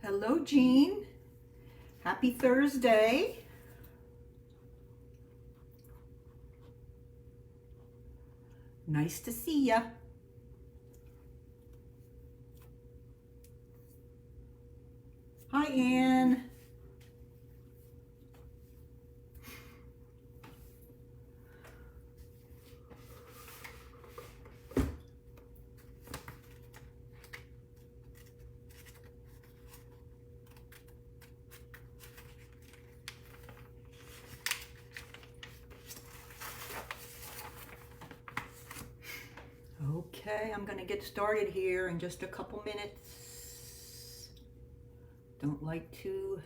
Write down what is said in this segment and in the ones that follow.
Hello, Jean. Happy Thursday. Nice to see ya. Hi, Anne. Okay, I'm going to get started here in just a couple minutes. Don't like to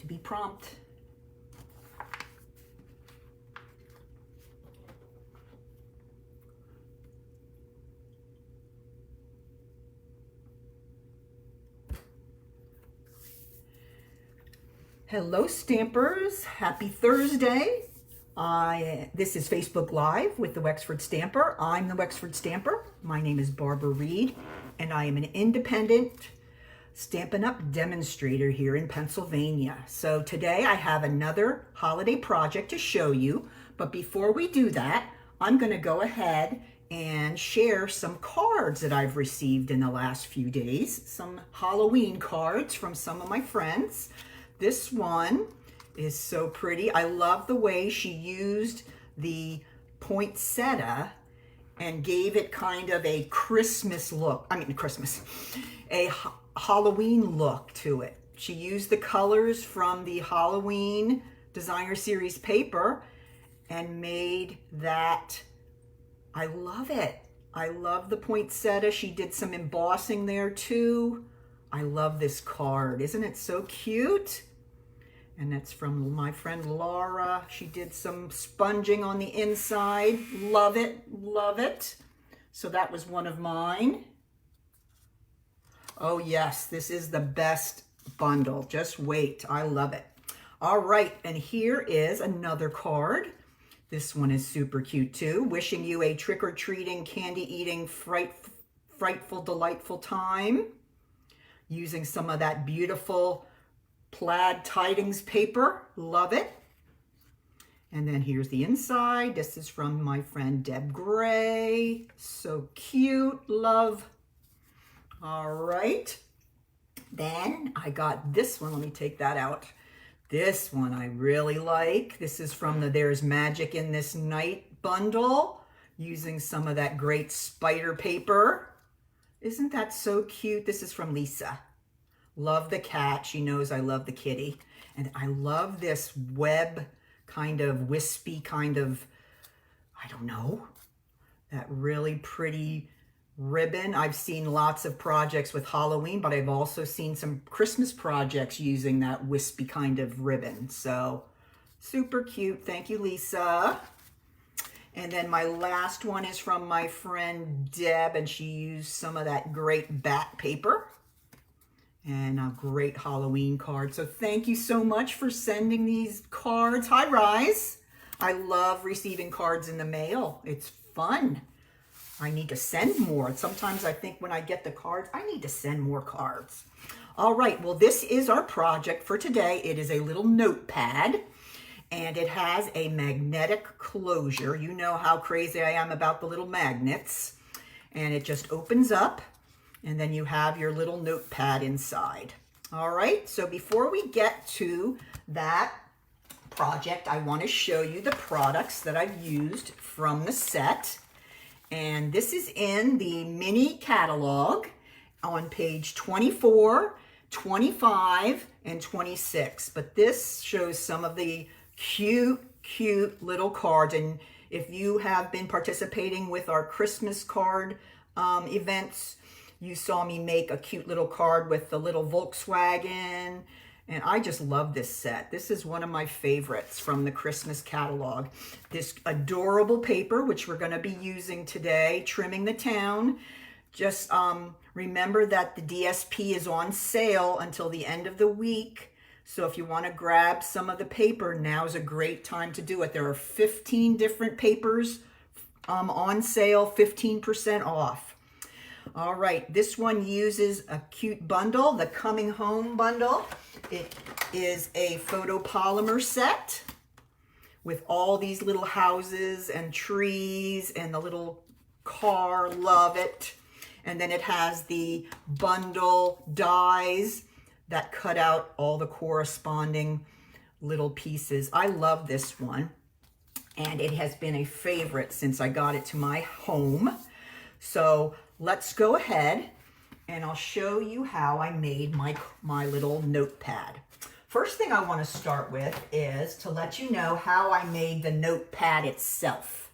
be prompt. Hello, Stampers. Happy Thursday. This is Facebook Live with the Wexford Stamper. I'm the Wexford Stamper. My name is Barbara Reed, and I am an independent Stampin' Up! Demonstrator here in Pennsylvania. So today I have another holiday project to show you, but before we do that, I'm going to go ahead and share some cards that I've received in the last few days, some Halloween cards from some of my friends. This one is so pretty. I love the way she used the poinsettia and gave it kind of a Christmas look. A Halloween look to it. She used the colors from the Halloween Designer Series paper and made that. I love it. I love the poinsettia. She did some embossing there too. I love this card. Isn't it so cute? And that's from my friend Laura. She did some sponging on the inside. Love it, love it. So that was one of mine. Oh yes, this is the best bundle. Just wait, I love it. All right, and here is another card. This one is super cute too. Wishing you a trick-or-treating, candy-eating, frightful, delightful time. Using some of that beautiful plaid tidings paper. Love it. And then here's the inside. This is from my friend Deb Gray. So cute. Love. All right. Then I got this one. Let me take that out. This one I really like. This is from the There's Magic in This Night bundle. Using some of that great spider paper. Isn't that so cute? This is from Lisa. Love the cat. She knows I love the kitty. And I love this web kind of wispy kind of, I don't know, that really pretty ribbon. I've seen lots of projects with Halloween, but I've also seen some Christmas projects using that wispy kind of ribbon. So super cute. Thank you, Lisa. And then my last one is from my friend Deb, and she used some of that great bat paper and a great Halloween card. So thank you so much for sending these cards. Hi, Rise. I love receiving cards in the mail. It's fun. I need to send more. Sometimes I think when I get the cards, I need to send more cards. All right, well, this is our project for today. It is a little notepad, and it has a magnetic closure. You know how crazy I am about the little magnets. And it just opens up, and then you have your little notepad inside. All right, so before we get to that project, I want to show you the products that I've used from the set. And this is in the mini catalog on page 24, 25, and 26. But this shows some of the cute little cards. And if you have been participating with our Christmas card events, you saw me make a cute little card with the little Volkswagen. And I just love this set. This is one of my favorites from the Christmas catalog. This adorable paper, which we're going to be using today, Trimming the Town. Just remember that the DSP is on sale until the end of the week. So if you want to grab some of the paper, now is a great time to do it. There are 15 different papers on sale, 15% off. All right, this one uses a cute bundle, the Coming Home bundle. It is a photopolymer set with all these little houses and trees and the little car, love it. And then it has the bundle dies that cut out all the corresponding little pieces. I love this one, and it has been a favorite since I got it to my home. So let's go ahead and I'll show you how I made my little notepad. First thing I want to start with is to let you know how I made the notepad itself.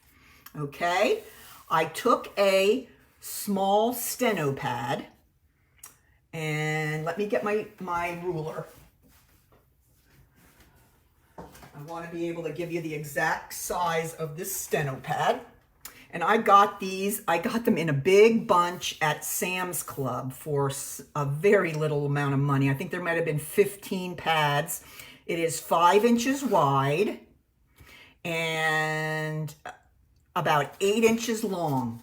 Okay, I took a small steno pad, and let me get my ruler. I want to be able to give you the exact size of this steno pad. And I got them in a big bunch at Sam's Club for a very little amount of money. I think there might have been 15 pads. It is 5 inches wide and about 8 inches long.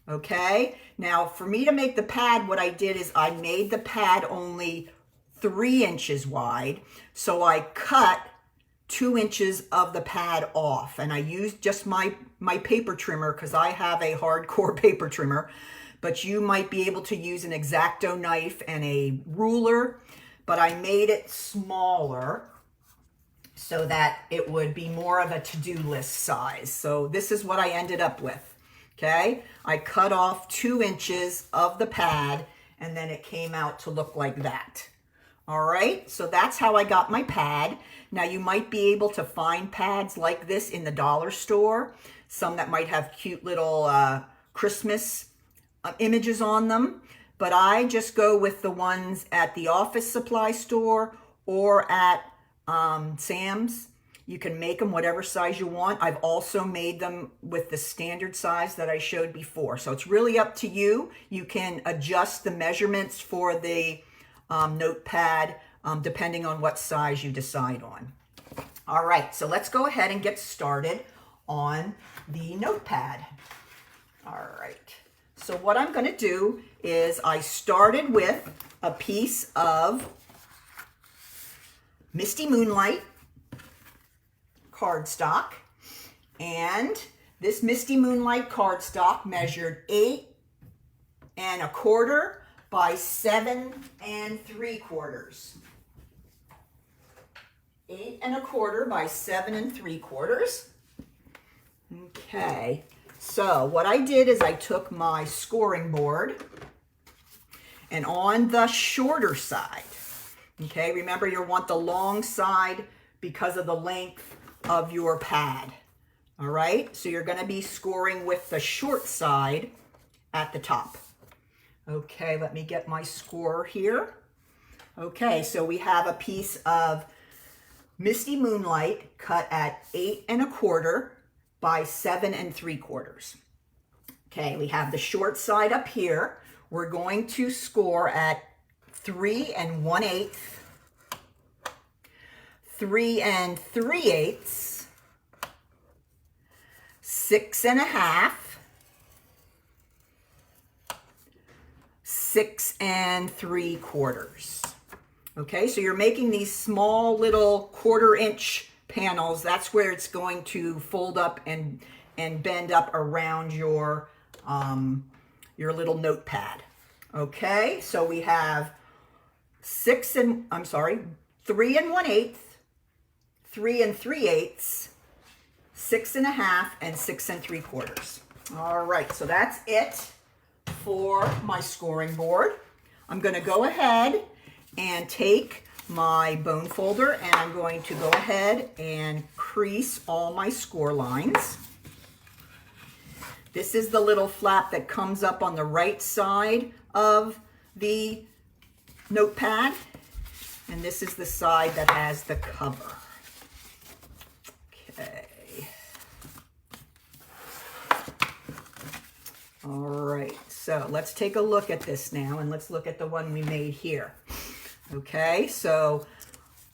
Okay, now for me to make the pad, what I did is I made the pad only 3 inches wide. So I cut 2 inches of the pad off, and I used just my paper trimmer because I have a hardcore paper trimmer, but you might be able to use an X-Acto knife and a ruler, but I made it smaller so that it would be more of a to-do list size. So this is what I ended up with. Okay, I cut off 2 inches of the pad, and then it came out to look like that. All right, so that's how I got my pad. Now you might be able to find pads like this in the dollar store, some that might have cute little Christmas images on them, but I just go with the ones at the office supply store or at Sam's. You can make them whatever size you want. I've also made them with the standard size that I showed before. So it's really up to you. You can adjust the measurements for the notepad depending on what size you decide on. All right, so let's go ahead and get started on the notepad. All right, so what I'm gonna do is I started with a piece of Misty Moonlight cardstock, and this Misty Moonlight cardstock measured 8 1/4 by 7 3/4. 8 1/4 by 7 3/4. Okay, so what I did is I took my scoring board, and on the shorter side, okay, remember you want the long side because of the length of your pad. All right, so you're going to be scoring with the short side at the top. Okay, let me get my score here. Okay, so we have a piece of Misty Moonlight cut at 8 1/4 by 7 3/4. Okay, we have the short side up here. We're going to score at 3 1/8, 3 3/8, 6 1/2, 6 3/4. Okay, so you're making these small little 1/4 inch panels. That's where it's going to fold up and bend up around your little notepad. Okay, so we have 3 1/8, 3 3/8, 6 1/2, and 6 3/4. All right, so that's it for my scoring board. I'm going to go ahead and take my bone folder, and I'm going to go ahead and crease all my score lines. This is the little flap that comes up on the right side of the notepad, and this is the side that has the cover. Okay. All right, so let's take a look at this now, and let's look at the one we made here. Okay, so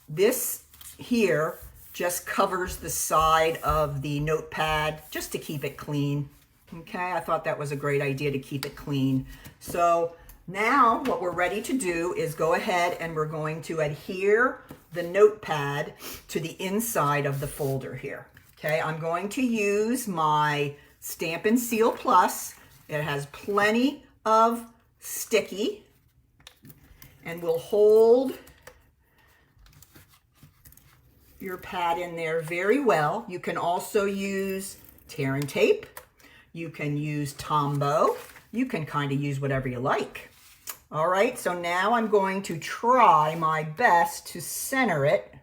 this here just covers the side of the notepad just to keep it clean. Okay, I thought that was a great idea to keep it clean. So now what we're ready to do is go ahead and we're going to adhere the notepad to the inside of the folder here. Okay, I'm going to use my Stampin' Seal Plus. It has plenty of sticky and will hold your pad in there very well. You can also use tear and tape. You can use Tombow. You can kind of use whatever you like. All right, so now I'm going to try my best to center it.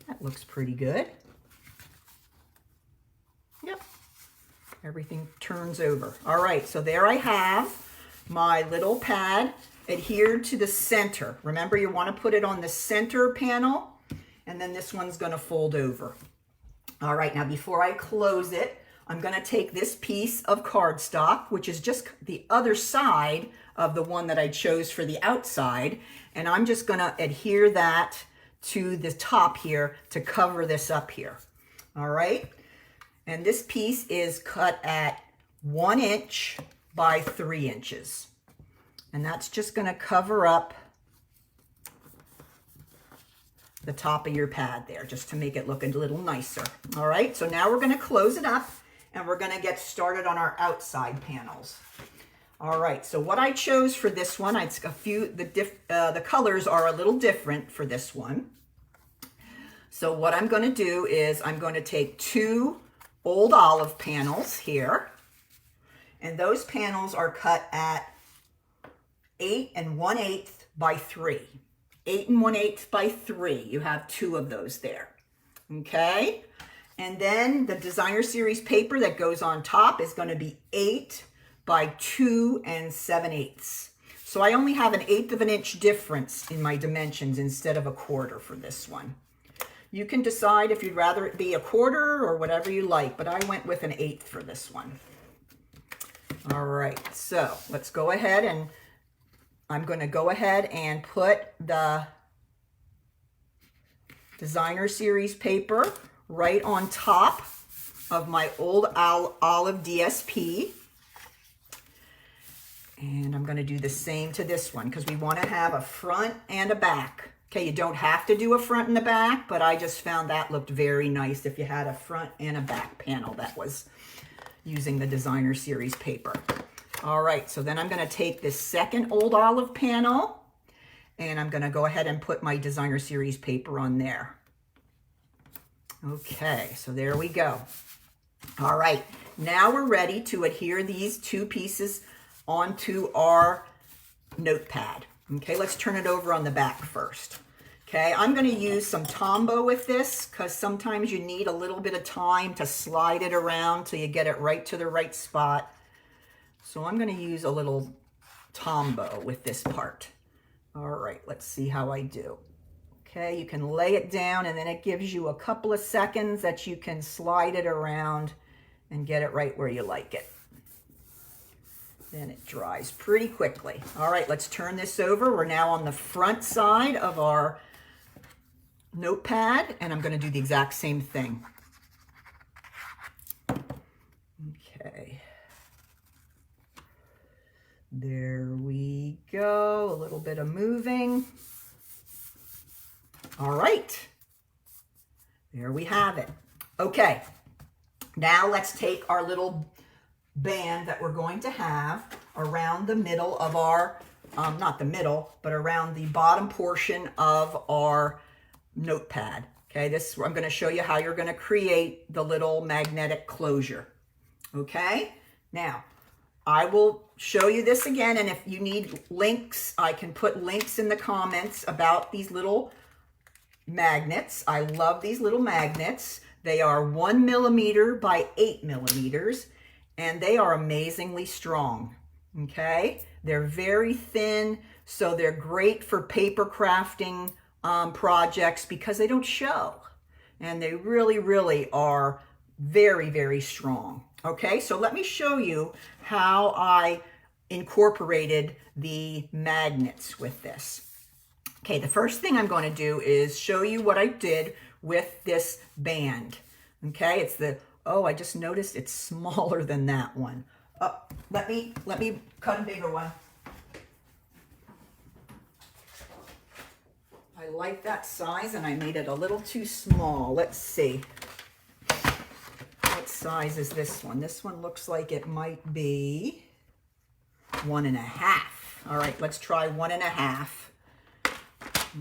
That looks pretty good. Yep, everything turns over. All right, so there I have my little pad adhered to the center. Remember, you want to put it on the center panel, and then this one's going to fold over. All right, now before I close it, I'm going to take this piece of cardstock, which is just the other side of the one that I chose for the outside, and I'm just going to adhere that to the top here to cover this up here. All right, and this piece is cut at 1 inch by 3 inches, and that's just going to cover up the top of your pad there, just to make it look a little nicer. All right, so now we're going to close it up and we're going to get started on our outside panels. All right, so what I chose for this one, the colors are a little different for this one. So what I'm going to do is I'm going to take 2 old olive panels here, and those panels are cut at 8 1/8 by 3. 8 1/8 by 3. You have 2 of those there. Okay, and then the Designer Series paper that goes on top is going to be 8 by 2 7/8. So I only have 1/8 of an inch difference in my dimensions instead of 1/4 for this one. You can decide if you'd rather it be 1/4 or whatever you like, but I went with 1/8 for this one. All right, so let's go ahead, and I'm going to go ahead and put the Designer Series paper right on top of my old olive DSP. And I'm going to do the same to this one because we want to have a front and a back. Okay, you don't have to do a front and a back, but I just found that looked very nice if you had a front and a back panel that was using the Designer Series paper. All right, so then I'm going to take this second old olive panel and I'm going to go ahead and put my Designer Series paper on there. Okay, so there we go. All right, now we're ready to adhere these 2 pieces onto our notepad. Okay, let's turn it over on the back first. Okay, I'm going to use some Tombow with this because sometimes you need a little bit of time to slide it around till you get it right to the right spot. So I'm going to use a little Tombow with this part. All right, let's see how I do. Okay, you can lay it down and then it gives you a couple of seconds that you can slide it around and get it right where you like it. Then it dries pretty quickly. All right, let's turn this over. We're now on the front side of our notepad, and I'm going to do the exact same thing. Okay. There we go. A little bit of moving. All right. There we have it. Okay. Now let's take our little band that we're going to have around the middle of our, not the middle, but around the bottom portion of our notepad. Okay, I'm going to show you how you're going to create the little magnetic closure. Okay, now I will show you this again, and if you need links, I can put links in the comments about these little magnets. I love these little magnets. They are 1 millimeter by 8 millimeters. And they are amazingly strong, okay? They're very thin, so they're great for paper crafting projects because they don't show. And they really, really are very, very strong. Okay, so let me show you how I incorporated the magnets with this. Okay, the first thing I'm going to do is show you what I did with this band. Okay, it's the, oh, I just noticed it's smaller than that one. Let me cut a bigger one. I like that size and I made it a little too small. Let's see. What size is this one? This one looks like it might be 1.5. All right, let's try 1.5.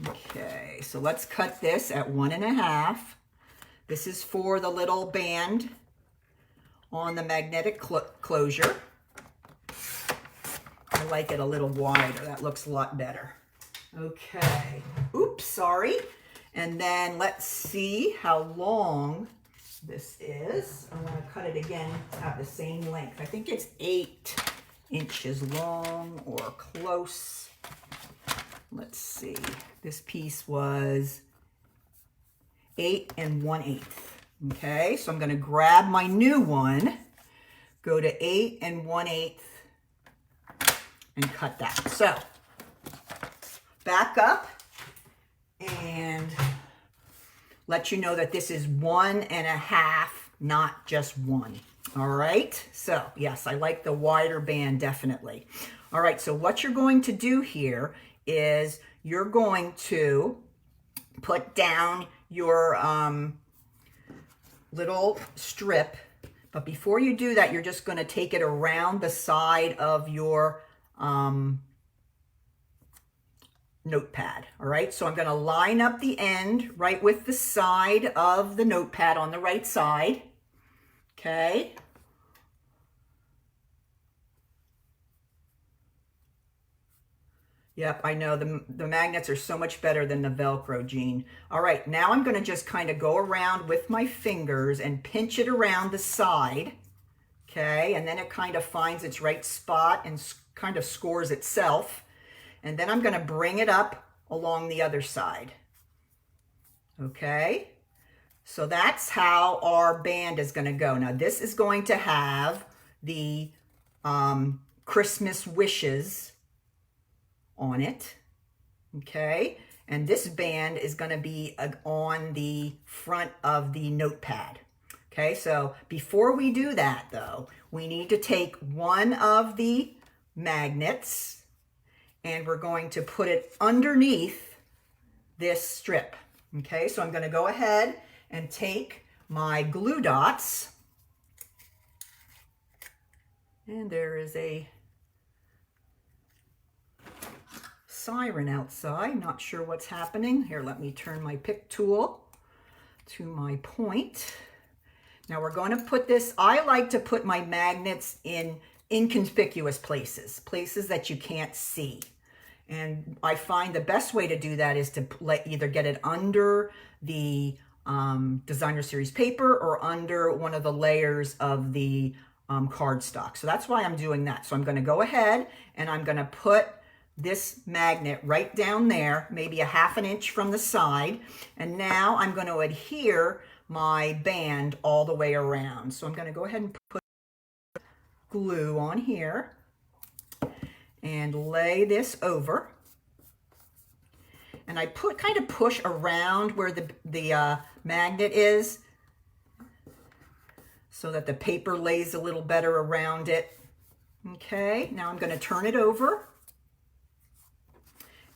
Okay, so let's cut this at 1.5. This is for the little band on the magnetic closure. I like it a little wider. That looks a lot better. Okay. Oops, sorry. And then let's see how long this is. I'm going to cut it again to have the same length. I think it's 8 inches long or close. Let's see. This piece was 8 1/8. Okay, so I'm going to grab my new one, go to 8 1/8, and cut that. So back up and let you know that this is 1.5, not just 1. All right, so yes, I like the wider band, definitely. All right, so what you're going to do here is you're going to put down your little strip, but before you do that, you're just going to take it around the side of your notepad. All right, so I'm going to line up the end right with the side of the notepad on the right side. Okay. Yep, I know the magnets are so much better than the Velcro, Jean. All right, now I'm going to just kind of go around with my fingers and pinch it around the side. Okay, and then it kind of finds its right spot and kind of scores itself. And then I'm going to bring it up along the other side. Okay, so that's how our band is going to go. Now this is going to have the Christmas wishes on it. Okay, and this band is going to be on the front of the notepad. Okay, so before we do that though, we need to take one of the magnets and we're going to put it underneath this strip. Okay, so I'm going to go ahead and take my glue dots, and there is a siren outside. Not sure what's happening. Here, let me turn my pick tool to my point. Now we're going to put this, I like to put my magnets in inconspicuous places, places that you can't see. And I find the best way to do that is to either get it under the Designer Series paper or under one of the layers of the cardstock. So that's why I'm doing that. So I'm going to go ahead and I'm going to put this magnet right down there, maybe a 1/2 inch from the side. And now I'm going to adhere my band all the way around. So I'm going to go ahead and put glue on here and lay this over. And I kind of push around where the magnet is so that the paper lays a little better around it. Okay, now I'm going to turn it over.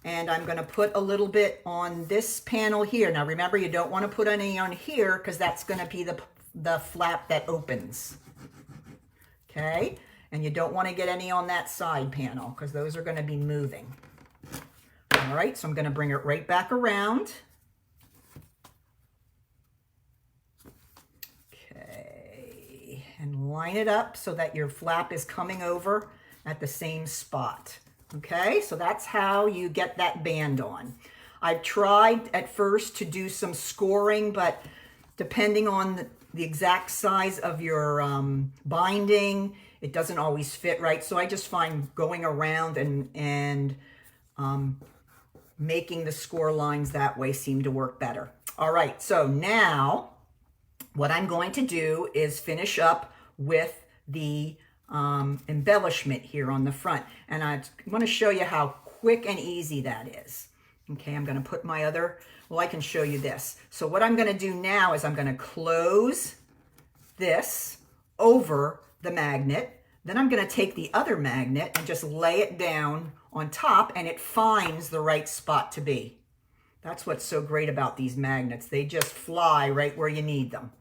And I'm going to put a little bit on this panel here. Now remember, you don't want to put any on here because that's going to be the flap that opens. Okay, and you don't want to get any on that side panel because those are going to be moving. All right, so I'm going to bring it right back around. Okay, and line it up so that your flap is coming over at the same spot. Okay, so that's how you get that band on. I've tried at first to do some scoring, but depending on the exact size of your binding, it doesn't always fit right. So I just find going around and making the score lines that way seem to work better. All right, so now what I'm going to do is finish up with the embellishment here on the front. And I want to show you how quick and easy that is. Okay, I'm going to put my other, well, I can show you this. So what I'm going to do now is I'm going to close this over the magnet. Then I'm going to take the other magnet and just lay it down on top, and it finds the right spot to be. That's what's so great about these magnets. They just fly right where you need them.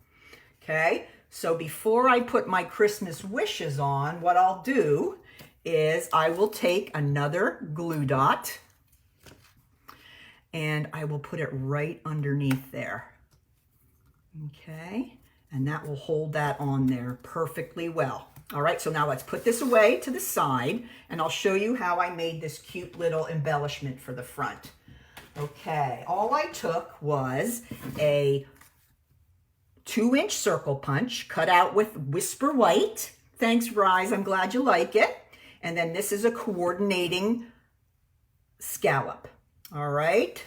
Okay, so before I put my Christmas wishes on, what I'll do is I will take another glue dot and I will put it right underneath there. Okay, and that will hold that on there perfectly well. All right, so now let's put this away to the side, and I'll show you how I made this cute little embellishment for the front. Okay, all I took was a 2-inch circle punch cut out with Whisper White. Thanks, Rise, I'm glad you like it. And then this is a coordinating scallop. All right,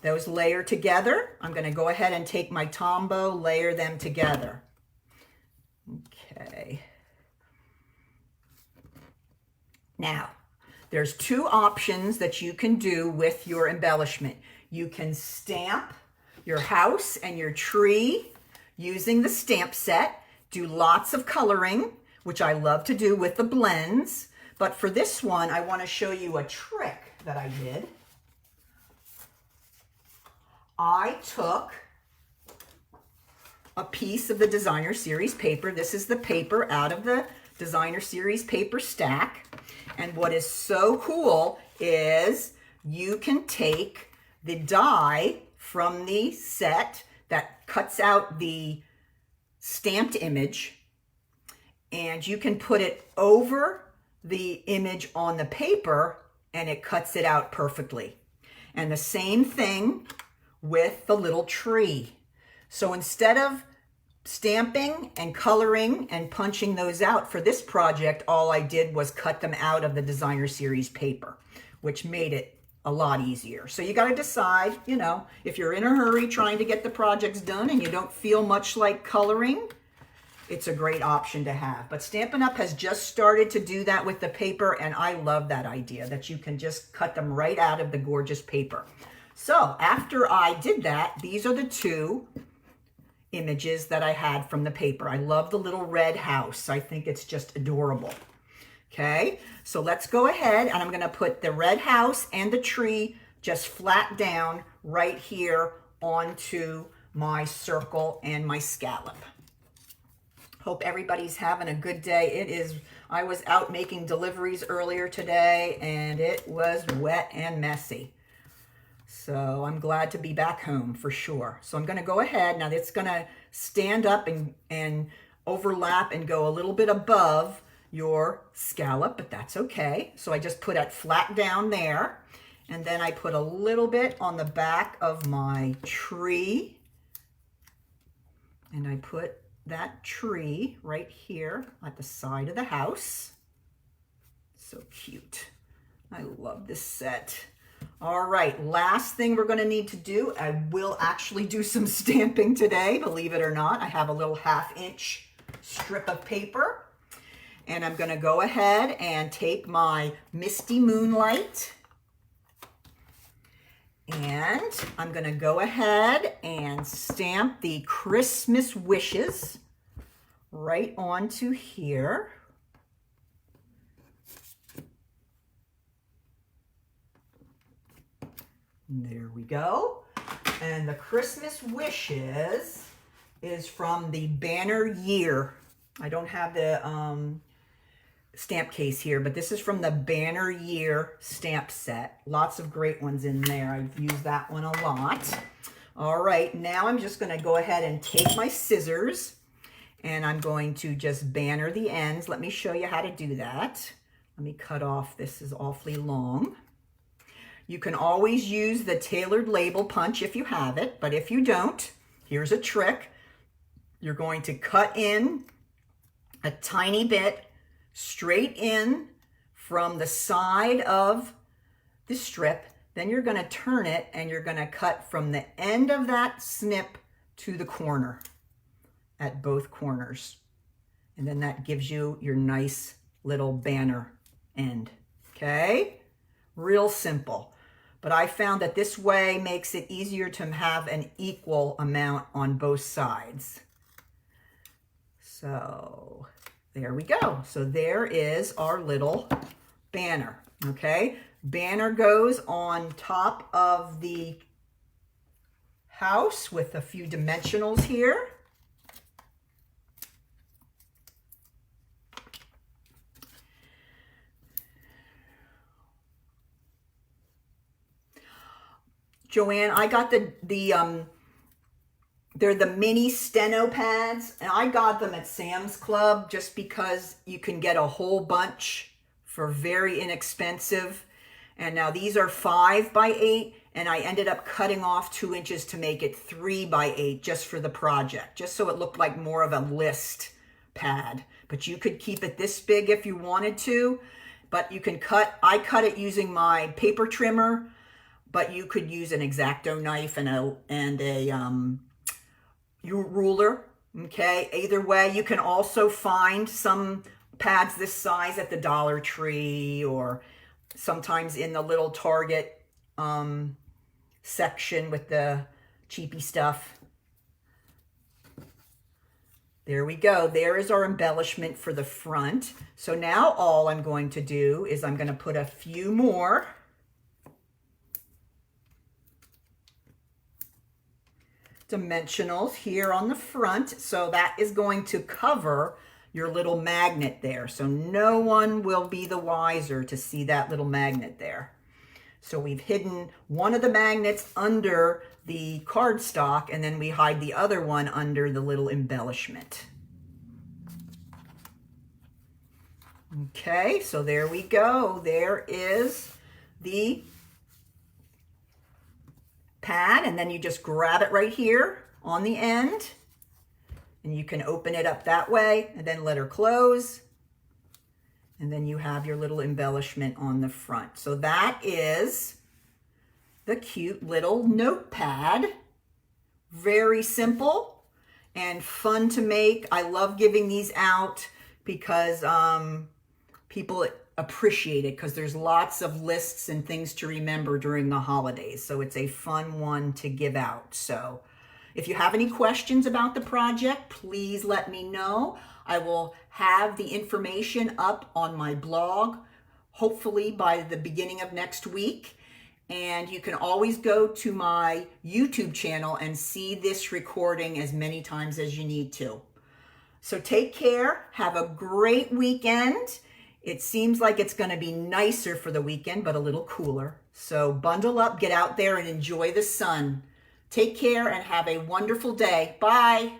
those layer together. I'm going to go ahead and take my Tombow, layer them together. Okay. Now, there's 2 options that you can do with your embellishment. You can stamp your house and your tree using the stamp set. Do lots of coloring, which I love to do with the blends. But for this one, I want to show you a trick that I did. I took a piece of the Designer Series paper. This is the paper out of the Designer Series paper stack. And what is so cool is you can take the die from the set that cuts out the stamped image, and you can put it over the image on the paper and it cuts it out perfectly. And the same thing with the little tree. So instead of stamping and coloring and punching those out for this project, all I did was cut them out of the Designer Series paper, which made it a lot easier. So you got to decide, you know, if you're in a hurry trying to get the projects done and you don't feel much like coloring, it's a great option to have. But Stampin' Up! Has just started to do that with the paper, and I love that idea that you can just cut them right out of the gorgeous paper. So after I did that, these are the 2 images that I had from the paper. I love the little red house. I think it's just adorable. Okay, so let's go ahead, and I'm going to put the red house and the tree just flat down right here onto my circle and my scallop. Hope everybody's having a good day. I was out making deliveries earlier today, and it was wet and messy. So I'm glad to be back home for sure. So I'm going to go ahead. Now it's going to stand up and overlap and go a little bit above your scallop, but that's okay. So I just put it flat down there. And then I put a little bit on the back of my tree. And I put that tree right here at the side of the house. So cute. I love this set. All right, last thing we're going to need to do, I will actually do some stamping today, believe it or not. I have a little 1/2-inch strip of paper, and I'm going to go ahead and take my Misty Moonlight, and I'm going to go ahead and stamp the Christmas wishes right onto here. There we go. And the Christmas wishes is from the Banner Year. I don't have the stamp case here, but this is from the Banner Year stamp set. Lots of great ones in there. I've used that one a lot. All right, now I'm just going to go ahead and take my scissors, and I'm going to just banner the ends. Let me show you how to do that. Let me cut off. This is awfully long. You can always use the tailored label punch if you have it, but if you don't, here's a trick. You're going to cut in a tiny bit straight in from the side of the strip. Then you're going to turn it, and you're going to cut from the end of that snip to the corner at both corners. And then that gives you your nice little banner end. Okay? Real simple. But I found that this way makes it easier to have an equal amount on both sides. So there we go. So there is our little banner, okay? Banner goes on top of the house with a few dimensionals here. Joanne, I got they're the mini steno pads, and I got them at Sam's Club just because you can get a whole bunch for very inexpensive. And now these are 5 by 8, and I ended up cutting off 2 inches to make it 3 by 8 just for the project, just so it looked like more of a list pad. But you could keep it this big if you wanted to, but you can I cut it using my paper trimmer, but you could use an X-Acto knife and a ruler, okay? Either way, you can also find some pads this size at the Dollar Tree or sometimes in the little Target section with the cheapy stuff. There we go. There is our embellishment for the front. So now all I'm going to do is I'm going to put a few more dimensionals here on the front. So that is going to cover your little magnet there. So no one will be the wiser to see that little magnet there. So we've hidden one of the magnets under the cardstock, and then we hide the other one under the little embellishment. Okay, so there we go. There is the pad, and then you just grab it right here on the end, and you can open it up that way and then let her close, and then you have your little embellishment on the front. So that is the cute little notepad. Very simple and fun to make. I love giving these out because people appreciate it, because there's lots of lists and things to remember during the holidays. So it's a fun one to give out. So if you have any questions about the project, please let me know. I will have the information up on my blog, hopefully by the beginning of next week. And you can always go to my YouTube channel and see this recording as many times as you need to. So take care. Have a great weekend. It seems like it's going to be nicer for the weekend, but a little cooler. So bundle up, get out there and enjoy the sun. Take care and have a wonderful day. Bye.